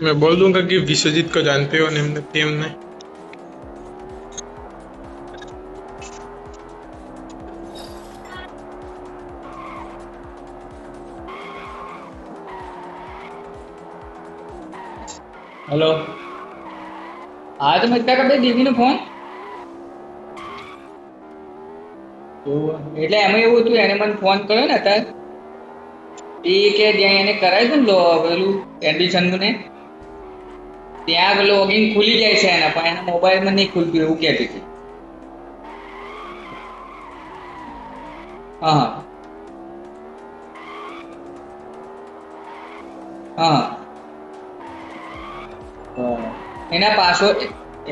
मैं बोल दूंगा कि विश्वजीत को जानते हो टीम ने। हेलो। હા તો મેં ત્યાં કઈ દીદીનો ફોન એટલે એમાં એવું હતું, એને મને ફોન કર્યો ને અત્યારે એ કે જ્યાં એને કરાવ્યું હતું ને પેલું એડમિશન ને ત્યાં લોગિન ખુલી જાય છે એના, પણ એના મોબાઈલમાં નહીં ખુલતું એવું કહેતી હતી. હા હા એના પાસવર્ડ,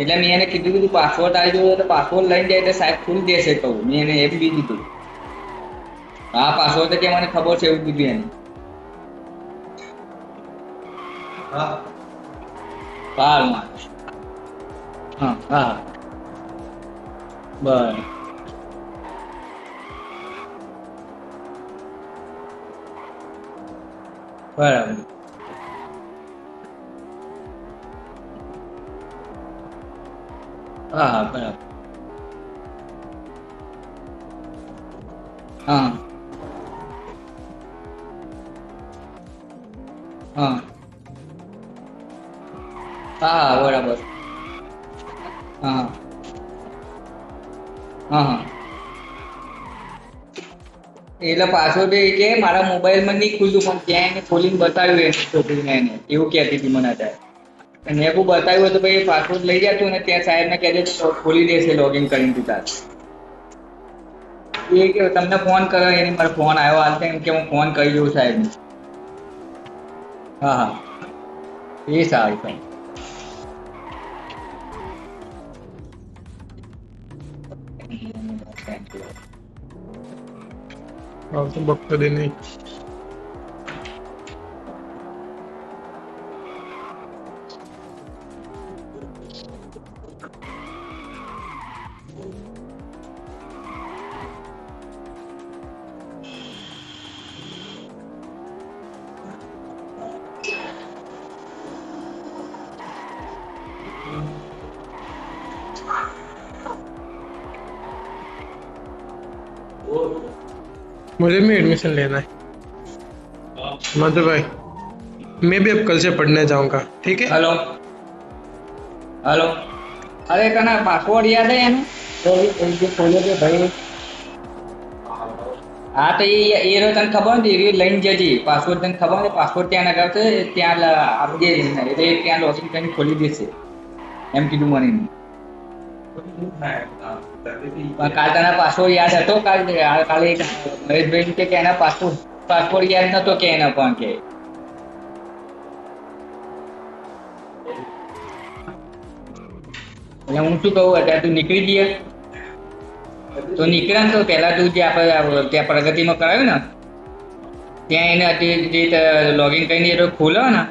એટલે મેં એને કીધું કે પાસવર્ડ આવી ગયો તો પાસવર્ડ લઈને જાય એટલે સાહેબ ખુલી દેશે કહું. મેં એને એમ બી કીધું. હા પાસવર્ડ કે મને ખબર છે એવું કીધું એને. હા સારું. હા હા બરાબર બરાબર. હા હા બરાબર. હા હા હા બરાબર. હા હા હા એટલે પાછું એ કે મારા મોબાઈલમાં નહીં ખુલતું, પણ ત્યાં એને ખોલીને બતાવ્યું એને છોકરીને, એને એવું કહેતી હતી મને અત્યારે. મેં એવું બતાવ્યું હતું ભાઈ પાસવર્ડ લઈ જતું ને ત્યાં સાહેબને કહેજે ખોલી દેશે લોગિન કરીને તું તાર. એ કે તમને ફોન કર્યો, એને મારો ફોન આવ્યો હાલ એમ કે હું ફોન કરી દઉં સાહેબને. હા હા એ સારું સાહેબ. और तो बकरी नहीं। मुझे भी एडमिशन लेना है मधु भाई। मैं भी अब कल से पढ़ने जाऊंगा, ठीक है। Hello hello. અરે કના પાસવર્ડ યાદ હે એનું? તો એ જે ખોલ્યો કે ભાઈ. હા તો એ રહ્યો તને ખબર ને, એ લઈને જજે પાસવર્ડ. તને ખબર ને પાસવર્ડ ત્યાં નગાવશે, ત્યાં આપજે એટલે ત્યાં લોગિન કરીને ખોલી દેશે એમ કીધું મને. પણ કાલ તને પાસવર્ડ યાદ હતો? કાલે મહેશભાઈ કે એના પાસવર્ડ યાદ નતો કે એના પણ કે. એટલે હું શું કહું, અત્યારે તું નીકળી જઈએ તો નીકળ્યા ને તો પહેલા તું જે આપણે ત્યાં પ્રગતિમાં કરાવ્યું ને ત્યાં એને જે લોગિન કરીને એ ખોલો ને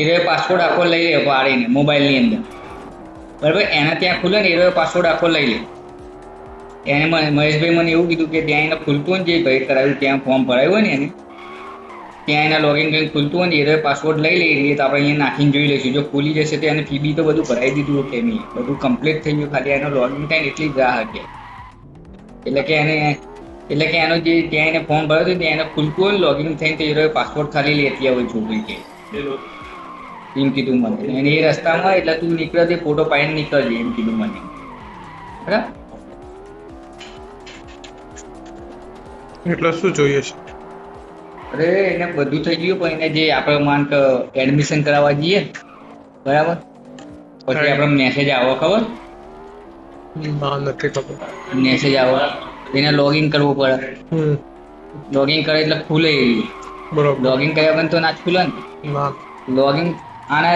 એ પાસવર્ડ આખો લઈ લે પાડીને મોબાઈલની અંદર, બરાબર? એના ત્યાં ખુલે ને એ પાસવર્ડ આખો લઈ લે. એને મહેશભાઈ મને એવું કીધું કે ત્યાં એને ખુલતું ને, જે ભાઈ કરાવ્યું ત્યાં ફોર્મ ભરાયું હોય ને એને ત્યાં એના લોગિન કરીને ખુલતું હોય ને એ પાસવર્ડ લઈ લઈએ તો આપણે અહીંયા નાખીને જોઈ લઈશું. જો ખુલી જશે તો એને ફી બી તો બધું ભરાઈ દીધું કે નહીં, બધું કમ્પ્લીટ થઈ ગયું, ખાલી એનો લોગિન થાય ને એટલી જ રાહ હતી. એટલે કે એનો જે ત્યાં એને ફોર્મ ભર્યો હતો ત્યાં એને ખુલતું હોય લોગિન થઈને તો એ પાસવર્ડ ખાલી લેતી હોય છોકરી કે એમ કીધું મને. અને એ રસ્તામાં એટલે તું નીકળે તે ફોટો પાડીને નીકળજે એમ કીધું મને, બરાબર? એટલે શું જોઈએ છે? અરે એને બધું થઈ ગયું, પણ એને જે આપણે માન કે એડમિશન કરાવવા જઈએ બરાબર, પછી આપણે મેસેજ આવો ખબર? ના નથી ખબર. મેસેજ આવો એને લોગિન કરવું પડે. લોગિન કરે એટલે ખુલે. બરોબર. લોગિન કર્યા વગર તો ના જ ખુલે ને. ના લોગિન આના